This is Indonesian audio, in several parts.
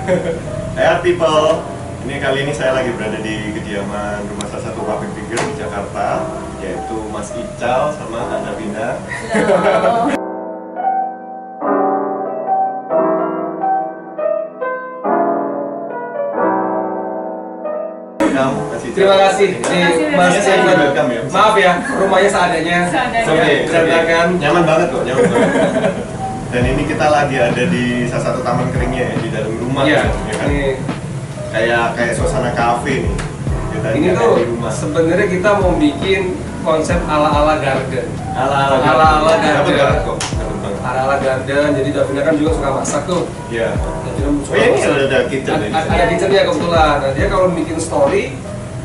Hai Art People, kali ini saya lagi berada di kediaman rumah salah satu public figure di Jakarta, yaitu Mas Ical sama Tante Vina. Terima kasih. Mas welcome ya. Maaf ya, rumahnya seadanya. Berantakan. Nyaman banget kok, nyaman banget. Dan ini kita lagi ada di salah satu taman keringnya ya, di dalam rumah. Iya. Ya kan? Kayak suasana kafe nih. Ini tuh sebenarnya kita mau bikin konsep ala-ala garden. Ala-ala garden. Ala-ala garden. Jadi Davina kan juga suka masak tuh. Iya. Oh ya ini ada kitchen. Ada kitchennya kebetulan. Nah, dia kalau bikin story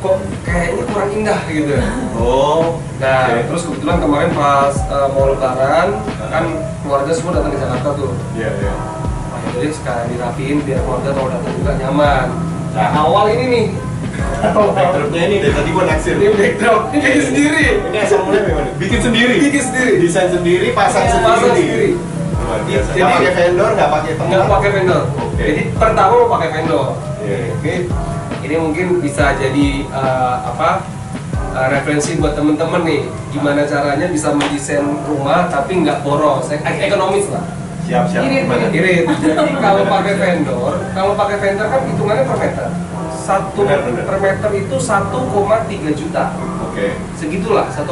kok kayaknya kurang indah gitu. Oh. Nah, terus kebetulan kemarin pas mau lebaran kan keluarga semua datang ke Jakarta tuh. Iya. Nah, jadi sekalian dirapiin biar keluarga kalau datang juga nyaman. Nah, awal ini nih. Backdropnya ini dari tadi gua naksir. Ini backdrop, ini bikin sendiri. Ini asal mulai gimana? Bikin sendiri. Desain sendiri, pasang sendiri. Luar biasa. Nggak pakai vendor, nggak pakai teman. Nggak pakai vendor. Oke. Jadi pertama mau pakai vendor. Iya. Oke. Ini mungkin bisa jadi referensi buat temen-temen nih. Gimana caranya bisa mendesain rumah tapi nggak boros, ekonomis lah. Siap. Gimana? Irit. Jadi kalau pakai vendor kan hitungannya per meter. Benar. Per meter itu 1,3 juta. Oke. Segitulah 1,3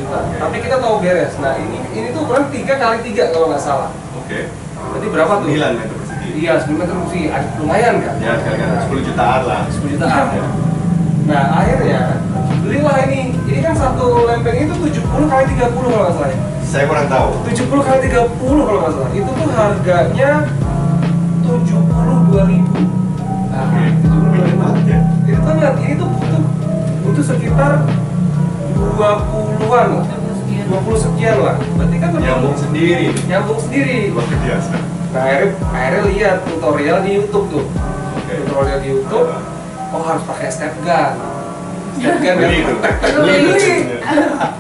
juta. Oke. Tapi kita tahu beres. Nah ini tuh ukuran 3 kali 3 kalau nggak salah. Oke. Berarti berapa tuh? 9 meter persegi. Iya 10 meter persegi. Lumayan kan? Ya sekali-kali 10 jutaan lah. 10 jutaan. Nah akhirnya belilah ini. Ini kan satu lempeng itu 70 kali 30 kalau nggak salah. Saya kurang tahu. 70 kali 30 kalau nggak salah. Itu tuh harganya 72.000. Nah, 72.000 ya. Itu banget. Ini tuh butuh sekitar 20-an lah. 20 sekian lah. Berarti kan Nyambung sendiri. Luar biasa. Nah akhirnya lihat tutorial di YouTube tuh. Oke. Tutorial di YouTube. Oh harus pakai step gun. Step gun Beli itu.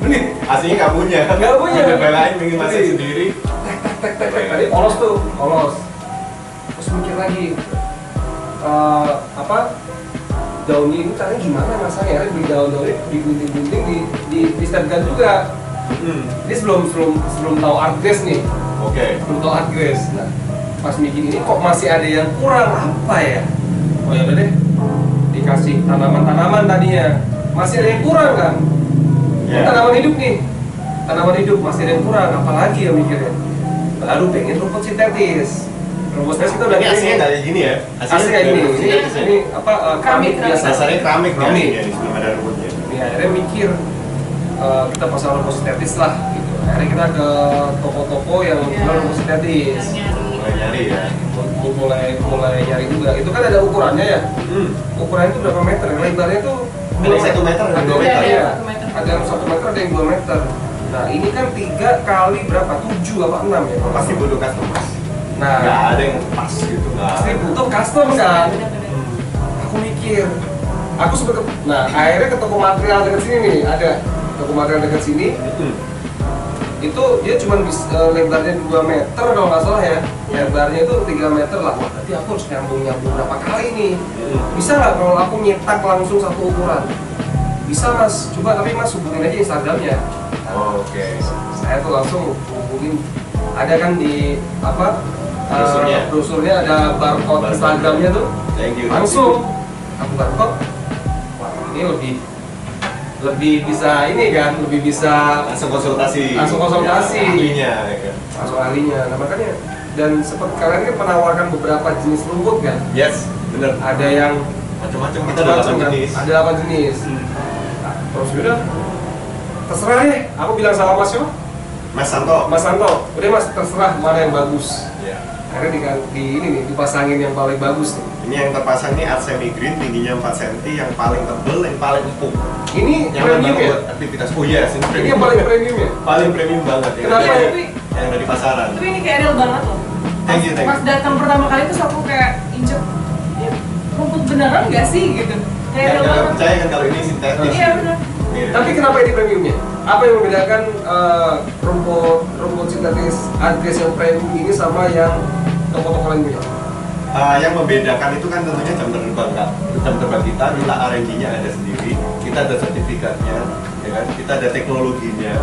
Beli. Aslinya nggak punya. Udah belain pengen masak sendiri. Tek. Tadi polos. Terus mikir lagi. Daunnya ini caranya gimana masanya? Akhirnya beli daun-daunnya digunting-gunting di step gun juga. Ini sebelum tahu art grace nih. Oke. Belum tahu art grace. Nah, pas bikin ini kok masih ada yang kurang apa ya? Oh ya udah deh. Dikasih tanaman-tanaman tadinya. Masih ada yang kurang kan? Yeah. Tanaman hidup nih. Tanaman hidup masih ada yang kurang, apalagi ya mikirnya. Baru pengen rumput sintetis. Rumput sintetis itu udah Aslinya dari gini ya. Aslinya kayak gini. Ini keramik biasa. Dasarnya keramik ya. Keramik. Di sebelum ada rumputnya. Ya, akhirnya mikir kita pasang rumput sintetis lah gitu. Akhirnya kita ke toko-toko yang jual rumput sintetis. Mulai nyari ya. Mulai nyari juga. Itu kan ada ukurannya ya. Ukurannya itu berapa meter? Lebarnya tuh Ada 1 meter dan 2 meter. Iya. Ada yang 1 meter, ada yang 2 meter. Nah ini kan 3 kali berapa? 7 apa 6 ya? Pasti butuh custom. Nah, nggak ada yang pas gitu. pasti butuh custom kan? Aku mikir, aku sempet nah akhirnya ke toko material dekat sini nih, ada toko material dekat sini. Itu dia cuma lebarnya 2 meter kalau nggak salah ya. Lebarnya itu 3 meter lah. Wah, berarti aku harus nyambung berapa kali nih? Bisa nggak kalau aku nyetak langsung satu ukuran? Bisa mas, coba tapi mas hubungin aja Instagramnya. Oke. Saya tuh langsung hubungin. Ada kan di brosurnya ada barcode Instagramnya tuh. Thank you. Langsung aku barcode. Wah ini lebih bisa ini kan, lebih bisa langsung konsultasi. Ya, ahlinya ya kan. Langsung ahlinya. Nah makanya dan seperti kalian kan menawarkan beberapa jenis rumput kan. Yes, bener. Ada yang macam-macam, kita ada 8 jenis. Ada 8 jenis. Nah, terus udah terserah deh. Aku bilang sama Mas siapa? Mas Santo. Udah Mas terserah mana yang bagus. Ya. Akhirnya dipasangin yang paling bagus nih. Ini yang terpasang nih art semi green, tingginya 4 cm, yang paling tebel, yang paling empuk. Ini yang premium ya? buat aktivitas. Oh yes, ini yang paling premium ya? Paling premium banget ya. Kenapa ya? Yang dari pasaran. Tapi ini kayak real banget loh. Thank you. Pas datang pertama kali tuh aku kayak injek, ya rumput beneran nggak sih gitu? Kayak real Jangan banget. percaya kan kalau ini sintetis. Iya benar. Tapi kenapa ini premiumnya? Apa yang membedakan rumput sintetis art grace yang premium ini sama yang toko-toko lain punya? yang membedakan itu kan tentunya jam terbang Kak. Jam terbang kita R&D-nya ada sendiri, kita ada sertifikatnya, ya kan? Kita ada teknologinya,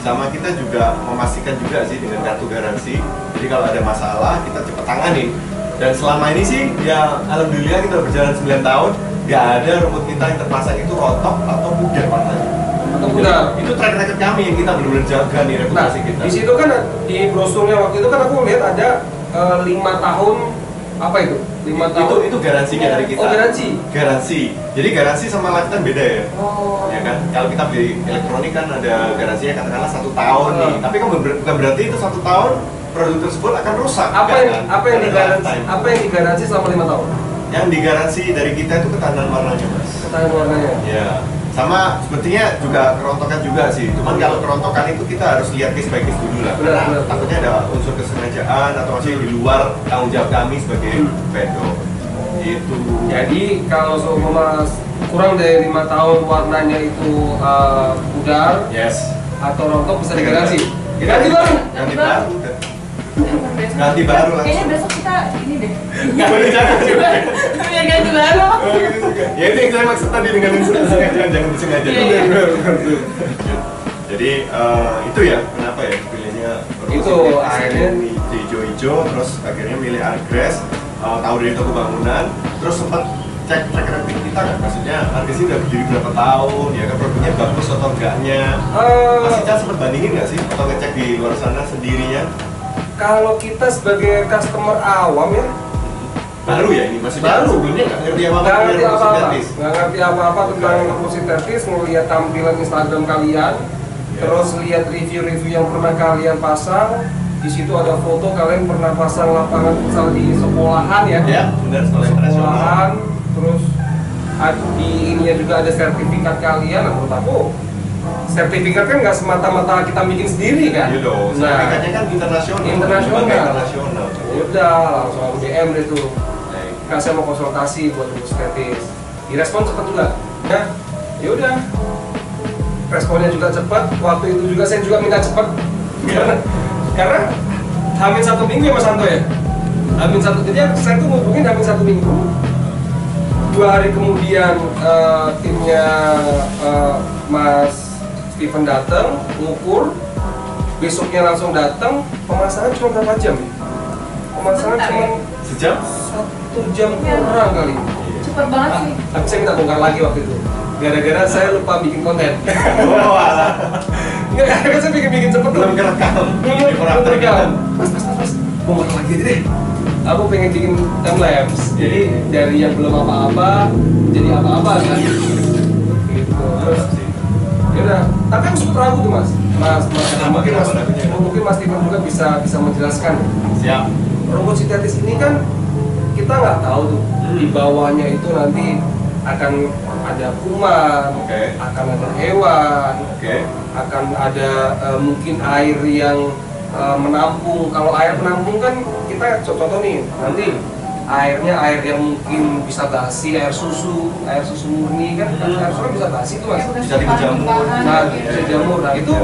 sama kita juga memastikan juga sih dengan kartu garansi. Jadi kalau ada masalah kita cepat tangani. Dan selama ini sih ya alhamdulillah kita berjalan 9 tahun, nggak ada rumput kita yang terpasang itu rontok atau pudar warnanya. Atau pudar. Itu track record kami yang kita benar-benar jaga nih reputasi kita. Di situ kan di brosurnya waktu itu kan aku lihat ada 5 tahun apa itu? 5 tahun Itu garansinya dari kita. Oh, garansi. Garansi. Jadi garansi sama lifetime beda ya. Oh. Ya kan? Kalau kita beli elektronik kan ada garansinya katakanlah 1 tahun nih. Tapi kan bukan berarti itu 1 tahun produk tersebut akan rusak. Apa yang digaransi? Lifetime. Apa yang digaransi selama 5 tahun? Yang digaransi dari kita itu ketahanan warnanya, Mas. Ketahanan warnanya. Ya. Sama sepertinya juga kerontokan juga sih. Cuman kalau kerontokan itu kita harus lihat case by case dulu lah. Benar, Karena benar. takutnya ada unsur kesengajaan atau masih di luar tanggung jawab kami sebagai vendor. Gitu. Jadi kalau seumpama kurang dari 5 tahun warnanya itu pudar Yes. atau rontok bisa digaransi. Kita Ganti baru. Ganti baru. Besok- Ganti baru langsung. Kayaknya besok kita ini deh. Nggak boleh jangan juga. Biar ganti baru. Oh, gitu juga. Ya itu yang saya maksud tadi dengan sengaja, jangan disengaja. Iya, iya. Jadi itu ya kenapa ya pilihnya Itu akhirnya hijau-hijau, terus akhirnya milih Argres, tahu dari toko bangunan, terus sempat cek track record kita kan, maksudnya Argres ini udah berdiri berapa tahun, ya kan produknya bagus atau enggaknya. Mas Ica sempat bandingin nggak sih atau ngecek di luar sana sendirinya? kalau kita sebagai customer awam ya Baru ya ini, maksudnya Baru. sebelumnya nggak ngerti apa-apa nggak ngerti tentang apa-apa, sintetis. nggak ngerti apa-apa tentang rumput sintetis, ngelihat tampilan Instagram kalian, terus lihat review-review yang pernah kalian pasang. Di situ ada foto kalian pernah pasang lapangan futsal di sekolahan ya, Ya, benar sekolah internasional. sekolahan, terus di ininya juga ada sertifikat kalian. Nah, menurut aku sertifikat kan nggak semata-mata kita bikin sendiri kan. Iya dong, Nah, sertifikatnya kan internasional. Internasional. Lembaga internasional. udah langsung aku DM deh tuh. Baik. Kak saya mau konsultasi buat rumput sintetis. Direspon cepat juga. Nah, ya udah. Responnya juga cepat. Waktu itu juga saya juga minta cepat. Karena hamin 1 minggu ya Mas Santo ya. Hamin 1, jadi saya tuh ngubungin hamin 1 minggu. 2 hari kemudian timnya Mas Steven datang, ngukur. Besoknya langsung datang. Pemasangan cuma berapa jam? Pemasangan Bentar cuma ya? Sejam? 1 jam kurang kali. Cepet banget sih. Tapi saya minta bongkar lagi waktu itu. Gara-gara saya lupa bikin konten. Oh, alah. Enggak, kan saya bikin cepet Belum kerekam. Belum terekam. Mas, bongkar lagi aja deh. Aku pengen bikin timelapse. Jadi dari yang belum apa-apa jadi apa-apa kan. Gitu. Terus ya udah. Tapi aku sempat ragu tuh Mas. Mungkin Mas Steven juga bisa menjelaskan. Siap. Rumput sintetis ini kan kita nggak tahu tuh di bawahnya itu nanti akan ada kuman, Oke. akan ada hewan, Oke. akan ada mungkin air yang menampung. Kalau air penampung kan kita contoh nih nanti airnya air yang mungkin bisa basi, air susu murni kan, air susu kan bisa basi tuh Mas. Bisa dijamur. Nah, bisa jamur. Nah itu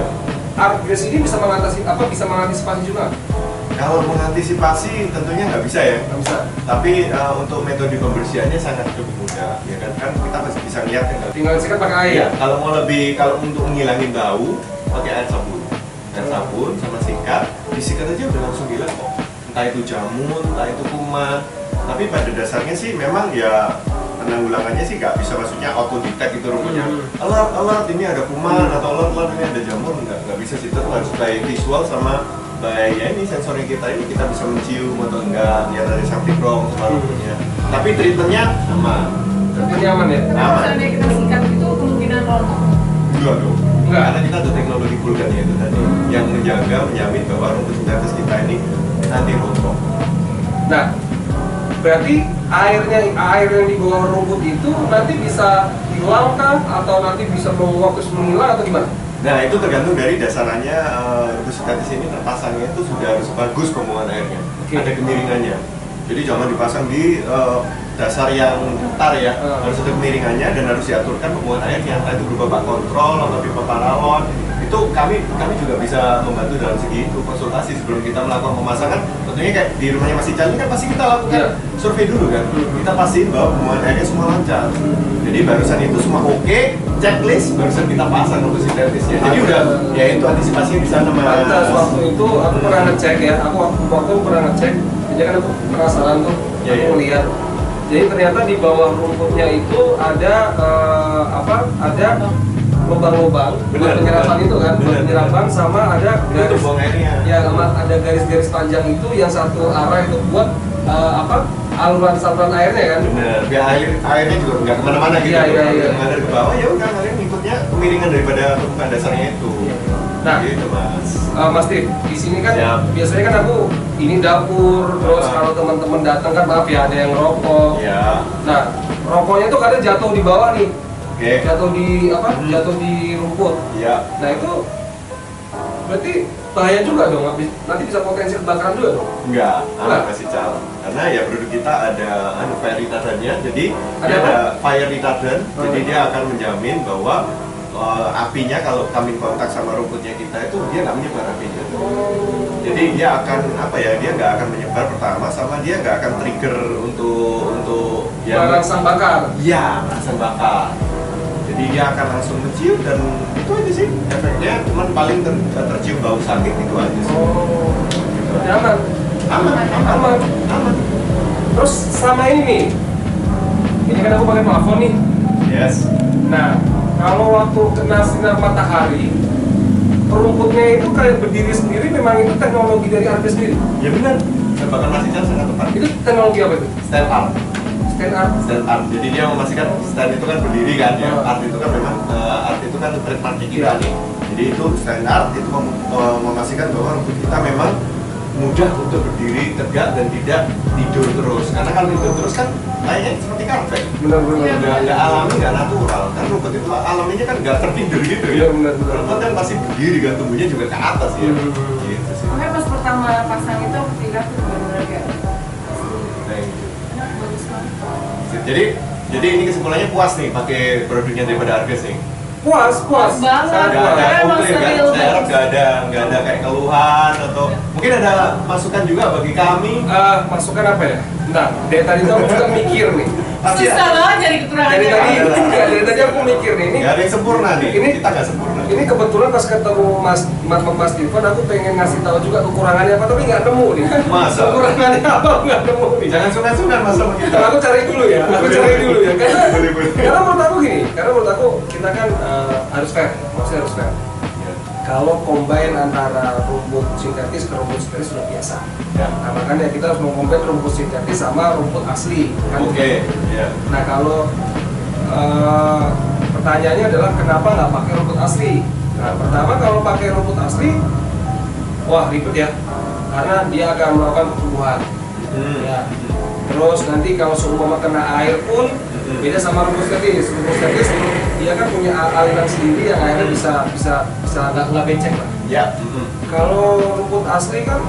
Argres ini bisa mengantisipasi juga. Kalau mengantisipasi tentunya nggak bisa ya. Nggak bisa. Tapi untuk metode pembersihannya sangat cukup mudah, ya kan? Kan kita masih bisa lihat kan. Tinggal sikat pakai air. Iya, kalau untuk menghilangin bau pakai air sabun. Air sabun sama sikat, disikat aja udah langsung hilang kok. Entah itu jamur, entah itu kuman. Tapi pada dasarnya sih memang ya penanggulangannya sih nggak bisa, maksudnya auto detect itu rumputnya. Alert ini ada kuman atau alert ini ada jamur, nggak bisa sih. Itu harus by visual sama by ya ini sensornya kita ini kita bisa mencium atau enggak, lihat dari samping rong sama rumputnya. Tapi treatmentnya aman. Tapi nyaman ya. Tapi kalau misalnya kita sikat itu kemungkinan rontok. Enggak dong. Enggak. Karena kita ada teknologi vulkannya itu tadi yang menjaga, menjamin bahwa rumput sintetis kita ini nanti rontok. Nah, berarti air yang di bawah rumput itu nanti bisa hilangkah atau nanti bisa menguap terus menghilang atau gimana? Nah itu tergantung dari dasarannya rumput sintetis ini terpasangnya itu sudah harus bagus pembuangan airnya. Oke. Ada kemiringannya. Jadi jangan dipasang di dasar yang datar ya, harus ada kemiringannya dan harus diaturkan pembuangan airnya. Entah itu berupa bak kontrol atau pipa paralon, itu itu kami juga bisa membantu dalam segi itu, konsultasi sebelum kita melakukan pemasangan. Tentunya kayak di rumahnya Mas Ical ini kan pasti kita lakukan survei dulu kan, kita pastiin bahwa pembuangan airnya semua lancar. Jadi barusan itu semua oke, checklist barusan kita pasang untuk sintetis ya. Jadi udah ya itu antisipasinya di sana Mas. Pantas waktu itu aku pernah ngecek ya, waktu pernah ngecek, jadi kan aku penasaran tuh, aku lihat. Jadi ternyata di bawah rumputnya itu ada ada lubang-lubang buat penyerapan itu kan, buat penyerapan sama ada garis buang airnya. Ya, sama ada garis-garis panjang itu yang satu arah itu buat aluran saluran airnya kan. Bener, biar airnya juga nggak kemana-mana gitu. Iya. Mengalir ke bawah ya udah kalian ikutnya kemiringan daripada permukaan dasarnya itu. Nah, gitu Mas. Mas Steve, di sini kan biasanya kan aku ini dapur, terus kalau teman-teman datang kan maaf ya ada yang rokok. Ya. Nah, rokoknya tuh kadang jatuh di bawah nih. Oke. Jatuh di jatuh di rumput. Iya. Nah itu berarti bahaya juga dong, nanti bisa potensi kebakaran juga dong? Enggak, masih cal. Karena ya produk kita ada fire retardantnya, jadi ada fire retardant, jadi dia akan menjamin bahwa apinya kalau kami kontak sama rumputnya kita itu dia nggak menyebar apinya. Jadi dia akan dia nggak akan menyebar pertama, sama dia nggak akan trigger untuk rangsang bakar. Iya, rangsang bakar. Jadi dia akan langsung mencium dan itu aja sih efeknya, cuman paling tercium bau sakit itu aja sih. Gitu. Aman. Terus sama ini kan aku pakai plafon nih. Yes. Nah, kalau waktu kena sinar matahari, rumputnya itu kayak berdiri sendiri, memang itu teknologi dari Arbe sendiri? Ya benar, tebakan Mas Ical sangat tepat. Itu teknologi apa itu? Stand art. Stand art. Jadi dia memastikan stand itu kan berdiri kan ya. Art itu kan memang art itu kan trademark kita nih. Jadi itu stand art itu memastikan bahwa rumput kita memang mudah untuk berdiri tegak dan tidak tidur terus. Karena kalau tidur terus kan kayaknya seperti karpet. Benar. Nggak alami, nggak natural. Kan rumput itu alaminya kan nggak tertidur gitu ya. Benar. Rumput kan pasti berdiri kan, tumbuhnya juga ke atas ya. Gitu sih. Makanya pas pertama pasang itu aku tinggal tuh benar-benar kayak bagus banget. Jadi ini kesimpulannya puas nih pakai produknya daripada Argus nih. Puas banget. Nggak ada komplain kan? Real Saya harap nggak ada kayak keluhan atau mungkin ada masukan juga bagi kami. Masukan apa ya? Nah, dari tadi tuh aku juga mikir nih. Susah banget cari kekurangannya. Dari tadi aku mikir nih. Ini nggak ada yang sempurna nih. Ini kita nggak sempurna. Ini kebetulan pas ketemu Mas Steven, aku pengen ngasih tahu juga kekurangannya apa, tapi nggak nemu nih. Masa? Kekurangannya apa nggak nemu nih. Jangan sunat-sunat Mas sama kita. Aku cari dulu ya. Karena menurut aku gini. Karena menurut aku kita kan harus fair. Maksudnya harus fair. Kalau combine antara rumput sintetis ke rumput sintetis sudah biasa. Ya. Nah, makanya kita harus mengombine rumput sintetis sama rumput asli. Kan? Oke. Ya. Nah, kalau pertanyaannya adalah kenapa nggak pakai rumput asli? Nah, pertama kalau pakai rumput asli, wah ribet ya, karena dia akan melakukan pertumbuhan. Ya. Terus nanti kalau seumpama kena air pun beda sama rumput sintetis. Rumput sintetis dia kan punya aliran sendiri yang akhirnya bisa nggak becek lah. Ya. Kalau rumput asli kan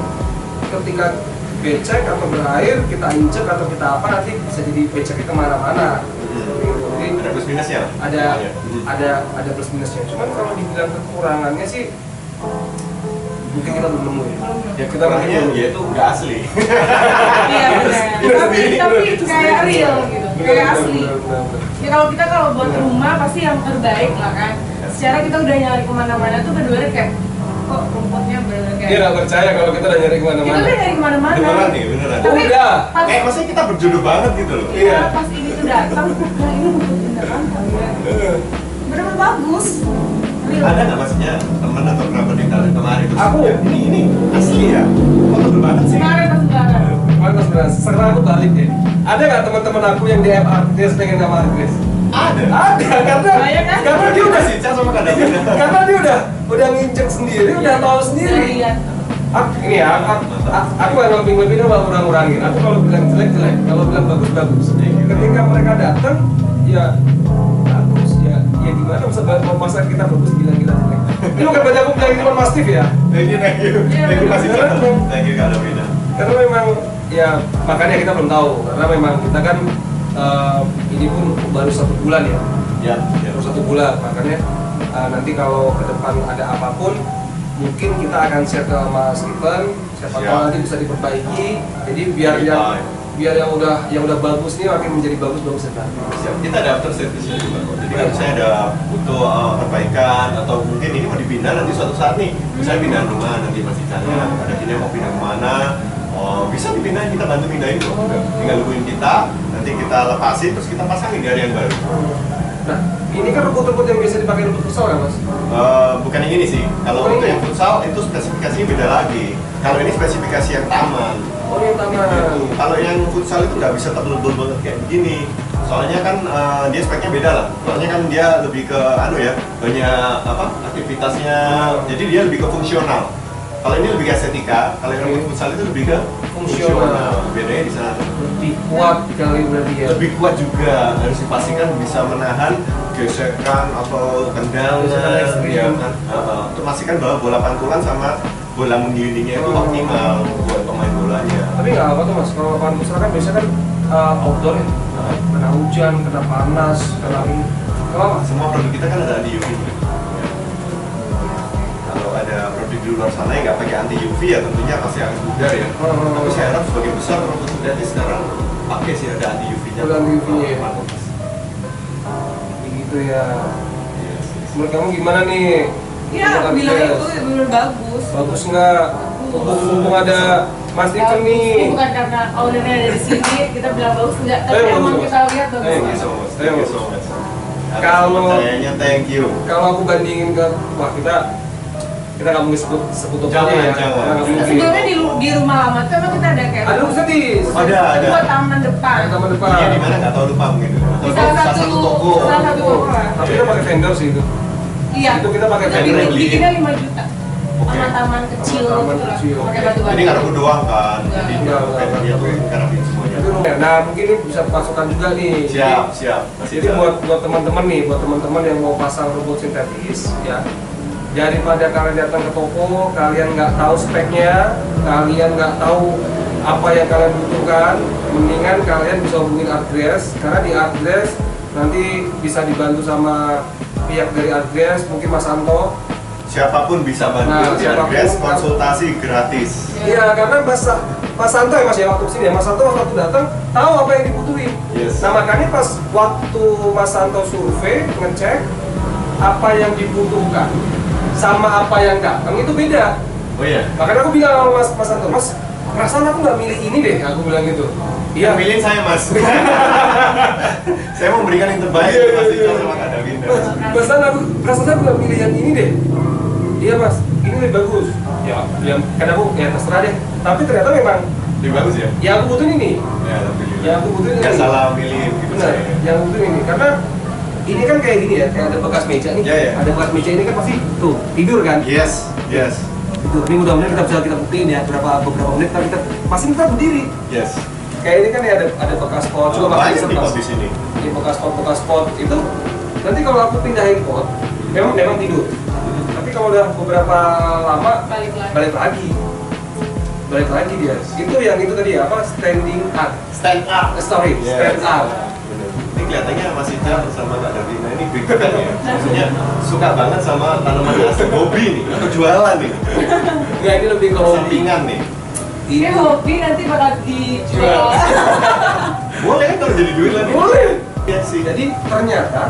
ketika becek atau berair kita injek atau kita apa nanti bisa jadi beceknya kemana-mana. Jadi ada plus minusnya. Ada plus minusnya. Cuman kalau dibilang kekurangannya sih mungkin kita belum nemu ya. Ya kekurangannya ya itu nggak asli. Iya benar. Tapi kayak real gitu, kayak asli. Ya kalau buat rumah pasti yang terbaik lah kan. Secara kita udah nyari kemana-mana tuh bener-bener kayak kok rumputnya bener-bener kayak. Dia nggak percaya kalau kita udah nyari kemana-mana. Kita udah nyari kemana-mana. Beneran nih, beneran. Tapi udah. Maksudnya kita berjodoh banget gitu loh. Iya. Pas ini tuh datang, nah ini rumput beneran kali ya. Bener-bener bagus. Real. Ada nggak maksudnya temen atau kerabat yang kalian kemarin terus Aku. ya, ini asli ya? Kok betul banget sih? Kemarin pas lebaran. Pantas benar. Sekarang aku balik deh. Ada nggak teman-teman aku yang DM Artis pengen nama Artis? Ada Banyak kan? karena dia udah sih sama kadang karena dia udah nginjek sendiri, udah tahu sendiri. Ini ya, aku emang pinggir-pinggir mau ngurang-ngurangin. Aku kalau bilang jelek, kalau bilang bagus. Ketika mereka datang, ya bagus ya gimana masa kita bagus bilang kita jelek. Ini bukan banyak aku bilang cuma Mas Steve ya. Thank you Mas Ical. Thank you Kak Davina. Karena memang ya makanya kita belum tahu, karena memang kita kan ini pun baru 1 bulan ya. Ya. Baru 1 bulan, makanya nanti kalau ke depan ada apapun mungkin kita akan share ke Mas Ivan, siapa tahu nanti bisa diperbaiki. Jadi biar yang udah bagus nih makin menjadi bagus ya. Siap. Kita ada after service-nya juga kok. Jadi kalau misalnya ada butuh perbaikan atau mungkin ini mau dipindah nanti suatu saat nih, misalnya pindah rumah nanti masih tanya ada ini mau pindah kemana, bisa dipindahin, kita bantu pindahin kok. Tinggal hubungin kita, nanti kita lepasin terus kita pasangin di area yang baru. Nah, ini kan rumput-rumput yang biasa dipakai untuk futsal ya Mas? Bukan yang ini sih. Kalau untuk yang futsal itu spesifikasinya beda lagi. Kalau ini spesifikasi yang taman. Oh, yang taman. Gitu. Kalau yang futsal itu nggak bisa tebel-tebel banget kayak begini. Soalnya kan dia speknya beda lah. Soalnya kan dia lebih ke banyak aktivitasnya. Jadi dia lebih ke fungsional. Kalau ini lebih ke estetika. Kalau yang futsal itu lebih ke fungsional. Bedanya di sana. Lebih kuat kali berarti ya. Lebih kuat juga, harus dipastikan bisa menahan gesekan atau tendangan, ya kan. Untuk memastikan bahwa bola pantulan sama bola menggilingnya itu optimal buat pemain bolanya. Tapi nggak apa tuh Mas, kalau lapangan futsal kan biasanya kan outdoor ya, kena hujan, kena panas, kena ini. Kalau semua produk kita kan ada anti UV. Ya. Kalau ada produk di luar sana yang nggak pakai anti UV ya tentunya pasti akan pudar ya. Tapi saya harap sebagian besar rumput sintetis sekarang pakai sih ada anti UV-nya. Ada anti UV-nya ya. Begitu ya. Menurut kamu gimana nih? Iya, aku bilang itu benar bagus. Bagus nggak? Mumpung ada Mas Ivan nih. Bukan karena ownernya ada di sini kita bilang bagus enggak, tapi emang kita lihat bagus. Thank you so much. Thank you so much. Kalau thank you. Kalau aku bandingin ke kita nggak mungkin sebut tokonya ya. Jangan. Sebelumnya di rumah lama tuh emang kita ada kayak ada setis. Ada. Buat taman depan. Taman depan. Iya di mana nggak tahu lupa mungkin. Di salah satu toko. Tapi kita pakai vendor sih itu. Iya. Itu kita pakai vendor. vendor. Bikinnya 5 juta. Sama taman kecil. Taman kecil. Pakai batu-batu. Jadi nggak ada doang kan. Jadi dia tuh ngarepin semuanya. Nah mungkin ini bisa pasukan juga nih. Siap. Jadi buat teman-teman nih, buat teman-teman yang mau pasang rumput sintetis ya. Daripada kalian datang ke toko, kalian nggak tahu speknya, kalian nggak tahu apa yang kalian butuhkan, mendingan kalian bisa hubungin Artglass, karena di Artglass nanti bisa dibantu sama pihak dari Artglass, mungkin Mas Anto. Siapapun bisa bantu di Artglass, konsultasi gratis. Iya, karena Mas Santo ya Mas ya waktu kesini ya, Mas Santo waktu datang tahu apa yang dibutuhin. Yes. Nah makanya pas waktu Mas Santo survei ngecek apa yang dibutuhkan sama apa yang datang itu beda. Oh iya. Makanya aku bilang sama Mas Santo, Mas perasaan aku nggak milih ini deh, aku bilang gitu. Iya. Milihin saya Mas. Saya mau memberikan yang terbaik Mas Iqbal sama Kak Davinda. Perasaan aku nggak milih yang ini deh. Iya Mas, ini lebih bagus. Ya, kan aku ya terserah deh. Tapi ternyata memang lebih bagus ya. Ya aku butuhin ini. Ya, alhamdulillah. Ya aku butuhin ini. Nggak salah milihin gitu. Benar. Yang aku butuhin ini karena ini kan kayak gini ya, kayak ada bekas meja nih. Ya. Ada bekas meja ini kan pasti tuh tidur kan. Yes. Itu. Ini mudah-mudahan kita buktiin ya beberapa menit kita pasti kita berdiri. Yes. Kayak ini kan ya ada bekas pot, coba banyak di pot di sini. Ini bekas pot itu nanti kalau aku pindahin pot, memang tidur. Tapi kalau udah beberapa lama balik lagi dia. Itu yang itu tadi apa? Stand up. Stand up. Ini kelihatannya Mas Iqbal bersama Kak Davina ini big fan ya. Maksudnya suka banget sama tanaman asli, hobi nih atau jualan nih. Ya ini lebih ke hobi. Sampingan nih. Ini hobi nanti bakal dijual. Boleh kan kalau jadi duit lagi. Boleh. Ya sih. Jadi ternyata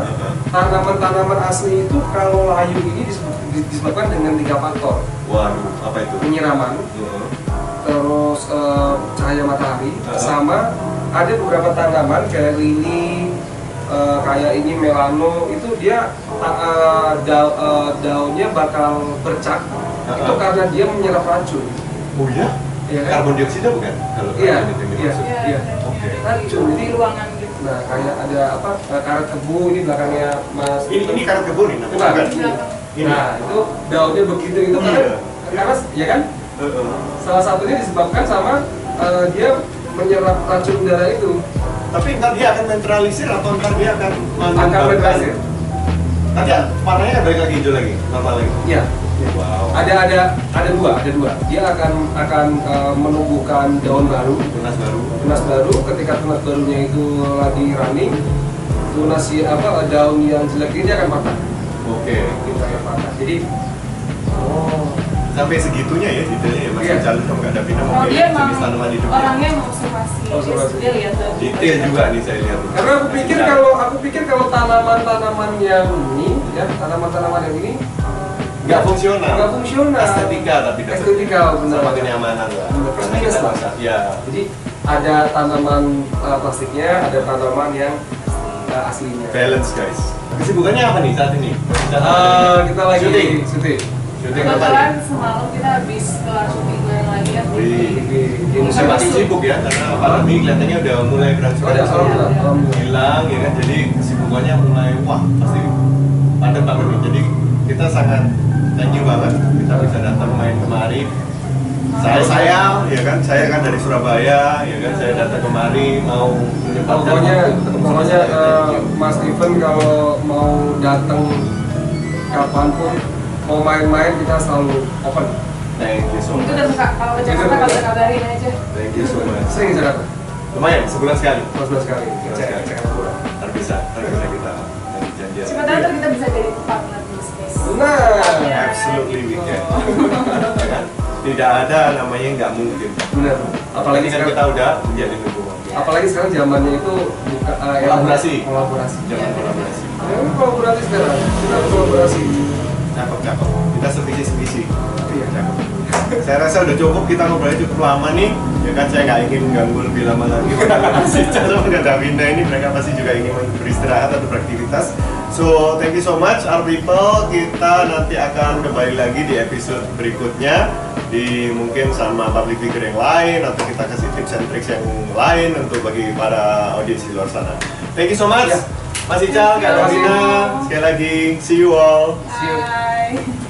tanaman asli itu kalau layu ini disebabkan dengan 3 faktor. Waduh, apa itu? Penyiraman, terus cahaya matahari, sama ada beberapa tanaman kayak lili, kayak ini melano itu dia daunnya bakal bercak itu karena dia menyerap racun. Oh iya? Iya kan? Karbon dioksida bukan? Kalau Iya. Oke. Racun Di ruangan gitu. Nah kayak ada apa karet kebu ini belakangnya Mas. Ini karet kebun nih, Bukan. Ini. Nah itu daunnya begitu itu karena ya kan? Salah satunya disebabkan sama dia menyerap racun udara itu. Tapi ntar dia akan netralisir atau ntar dia akan Netralisir. Nanti warnanya balik lagi hijau lagi, normal lagi. Iya. Wow. Ada dua. Dia akan menumbuhkan daun baru, tunas baru. Ketika tunas barunya itu lagi running, daun yang jelek ini dia akan patah. Oke. Bintang yang patah. Jadi, Sampai segitunya ya detailnya ya Mas Iya. Ical sama Kak Davina Oh, mau dia emang jenis tanaman hidupnya. orangnya yang observasi. Observasi. Dia lihat tuh. Detail juga nih saya lihat. karena aku pikir kalau tanaman-tanaman yang ini, ya tanaman-tanaman yang ini Nggak fungsional. nggak fungsional. Estetika tapi dapetnya. Estetika, benar. Sama kenyamanan lah. Benar, Karena plus kita minus bisa, ya. Jadi ada tanaman plastiknya, ada tanaman yang aslinya. Balance guys. Kesibukannya apa nih saat ini? Kita lagi Syuting. syuting. Syuting apa Kebetulan nih? semalam kita habis kelar syuting bareng lagi kan. Di musim makin sibuk ya, karena pandemi kelihatannya udah mulai berangsur-angsur Alhamdulillah. hilang ya kan, jadi kesibukannya mulai wah pasti padat banget nih. Jadi kita sangat thank you banget kita bisa datang main kemari. Saya ya kan, saya kan dari Surabaya ya kan, saya datang kemari mau menyempatkan Pokoknya waktu ketemu sama saya. Thank you. Mas Steven kalau mau datang kapanpun, mau main-main kita selalu open. Thank you so Itu much. udah buka. Kalau ke Jakarta kalau kabarin aja. Thank you so much. Sering ke Jakarta, Lumayan sebulan sekali. 11 kali. Sebulan Cek sekali. liburan. Ntar bisa kita dari janjian. Siapa tahu ntar kita bisa jadi partner bisnis. Benar. Absolutely we can. Ya kan? Tidak ada namanya nggak mungkin. Benar. Apalagi Kan sekarang, kita udah menjadi hubungan. apalagi sekarang zamannya itu buka Kolaborasi. Kolaborasi. Jangan kolaborasi. Ya, kolaborasi sekarang. Kita kolaborasi. Cakep. Kita sevisi. Iya. Cakep. Saya rasa udah cukup, kita ngobrolnya cukup lama nih. Ya kan saya nggak ingin ganggu lebih lama lagi. Si Cara sama Davina ini mereka pasti juga ingin beristirahat atau beraktivitas. So thank you so much our people. Kita nanti akan kembali lagi di episode berikutnya di mungkin sama public figure yang lain atau kita kasih tips and tricks yang lain untuk bagi para audiens di luar sana. Thank you so much. Ya. Mas Ical, Kak Davina, sekali lagi see you all. See you. Bye.